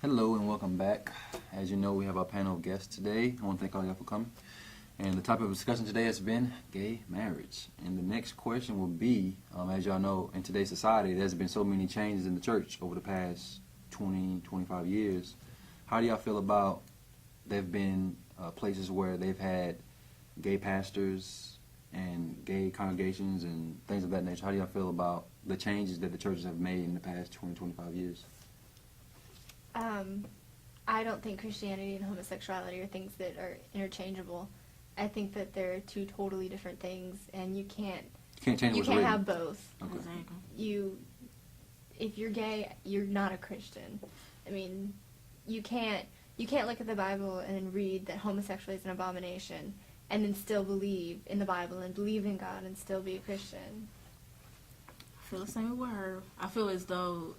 Hello and welcome back. As you know, we have our panel of guests today. I want to thank all y'all for coming. And the topic of discussion today has been gay marriage. And the next question will be, as y'all know, in today's society, there's been so many changes in the church over the past 20, 25 years. How do y'all feel about there have been places where they've had gay pastors and gay congregations and things of that nature? How do y'all feel about the changes that the churches have made in the past 20, 25 years? I don't think Christianity and homosexuality are things that are interchangeable. I think that they're two totally different things, and you can't have both. Okay. Exactly. If you're gay, you're not a Christian. I mean, you can't look at the Bible and read that homosexuality is an abomination, and then still believe in the Bible and believe in God and still be a Christian. I feel the same way. I feel as though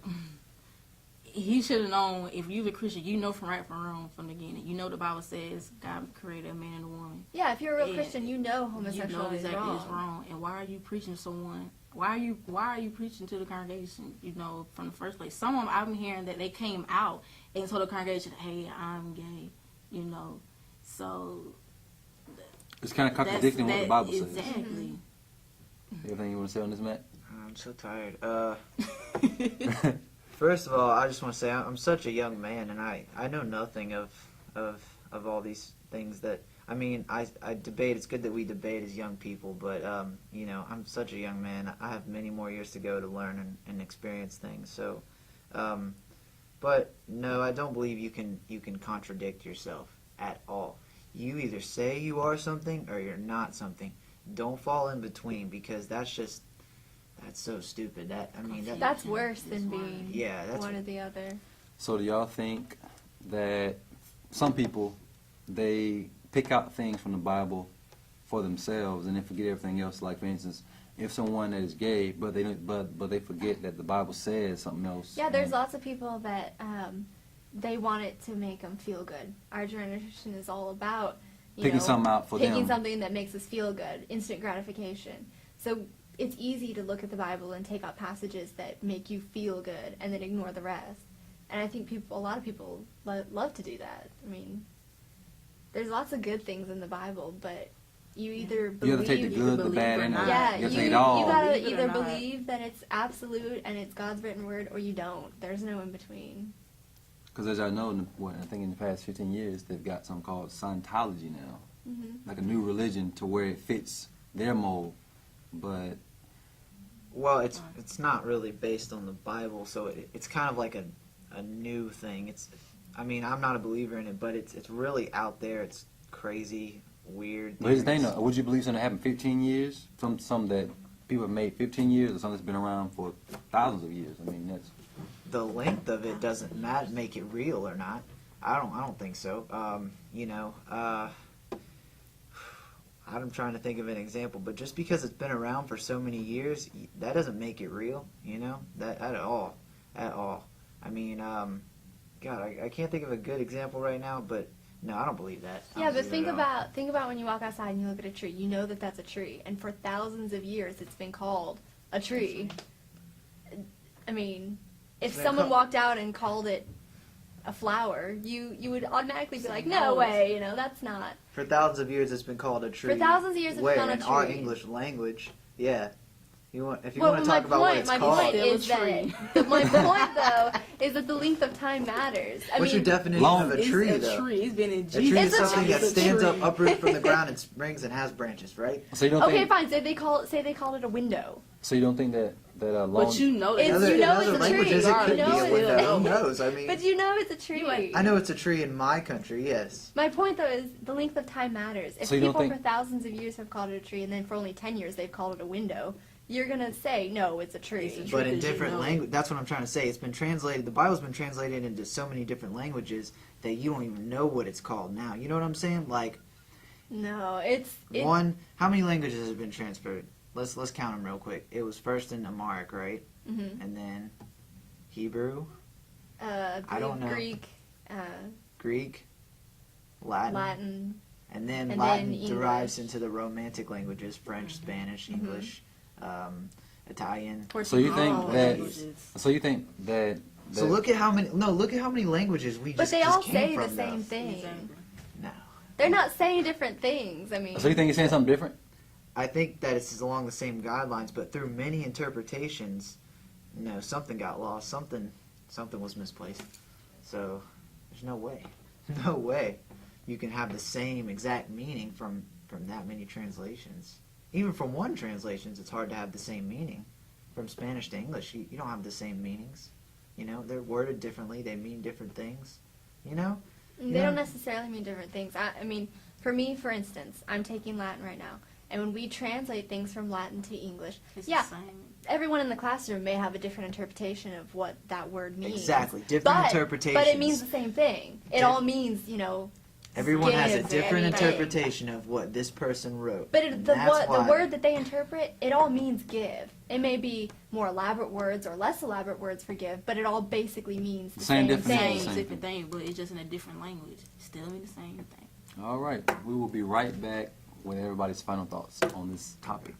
he should have known. If you're a Christian, you know from right from wrong from the beginning. You know the Bible says God created a man and a woman. Yeah, if you're a real Christian, you know homosexuality is wrong. wrong. And why are you preaching to someone? Why are you preaching to the congregation? You know, from the first place. Some of them I'm hearing that they came out and told the congregation, "Hey, I'm gay." You know, so it's kind of contradicting what the Bible says. Exactly. Anything you want to say on this, Matt? I'm so tired. First of all, I just want to say I'm such a young man, and I know nothing of all these things that. I mean, I debate. It's good that we debate as young people, but you know, I'm such a young man. I have many more years to go to learn and experience things. So, but no, I don't believe you can contradict yourself at all. You either say you are something or you're not something. Don't fall in between, because that's so stupid. That's worse than being one or the other. So do y'all think that some people, they pick out things from the Bible for themselves and then forget everything else? Like, for instance, if someone that is gay, but they forget that the Bible says something else. Yeah, there's lots of people that they want it to make them feel good. Our generation is all about picking something out for them. Picking something that makes us feel good, instant gratification. So it's easy to look at the Bible and take out passages that make you feel good and then ignore the rest. And I think a lot of people love to do that. I mean, there's lots of good things in the Bible, but you either believe... You have to take the good, the bad, and yeah, you have to take it all. You gotta either believe that it's absolute and it's God's written word, or you don't. There's no in between. Because as I know, I think in the past 15 years, they've got something called Scientology now. Mm-hmm. Like a new religion to where it fits their mold. But... Well, it's not really based on the Bible, so it's kind of like a new thing. I mean, I'm not a believer in it, but it's really out there. It's crazy, weird. But here's the thing, though. Would you believe something that happened 15 years? Some that people have made 15 years, or something that's been around for thousands of years? I mean, that's... The length of it doesn't make it real or not. I don't think so. I'm trying to think of an example, but just because it's been around for so many years, that doesn't make it real, that at all. I mean, God, I can't think of a good example right now, but no, I don't believe that. Yeah, but think about when you walk outside and you look at a tree, you know that that's a tree, and for thousands of years it's been called a tree. I mean, if someone walked out and called it a flower, you would automatically be like, no way, that's not. For thousands of years, it's been called a tree. For thousands of years, it's been called a tree. In our English language, yeah. If you want to talk about what it's called. My point is though, is that the length of time matters. What's your definition of a tree, though? A tree. It's been in Jesus. A tree is something that stands up uprooted from the ground and springs and has branches, right? So you don't okay, fine. Say they called it a window. So you don't think that long... But you know it's a tree. It could be a window. Who knows? I mean... But you know it's a tree. I know it's a tree in my country, yes. My point, though, is the length of time matters. If people for thousands of years have called it a tree, and then for only 10 years they've called it a window, you're going to say, no, it's a tree. But in different language, that's what I'm trying to say. It's been translated, the Bible's been translated into so many different languages that you don't even know what it's called now. You know what I'm saying? Like... No, it's... How many languages has it been transferred? Let's count them real quick. It was first in Amharic, right? Mm-hmm. And then Hebrew. I don't know. Greek. Latin. And then Latin derives into the Romantic languages: French, Spanish, English, Italian. So you think that So look at how many languages we But just they all came say the from, same though. thing. Exactly. No. They're not saying different things. I mean, So you think he's saying something different? I think that it's along the same guidelines, but through many interpretations, something got lost, something was misplaced. So there's no way you can have the same exact meaning from that many translations. Even from one translation, it's hard to have the same meaning. From Spanish to English, you don't have the same meanings. They're worded differently. They mean different things. They don't necessarily mean different things. I mean, for me, for instance, I'm taking Latin right now. And when we translate things from Latin to English, It's yeah, the same. everyone in the classroom may have a different interpretation of what that word means. Exactly, different interpretations. But it means the same thing. It all means, Everyone has a give different everything. interpretation of what this person wrote. But And the that's why- word that they interpret, it all means give. It may be more elaborate words or less elaborate words for give, but it all basically means the Same same definition. thing. Same Same different thing, but it's just in a different language. Still mean the same thing. All right. We will be right back with everybody's final thoughts on this topic.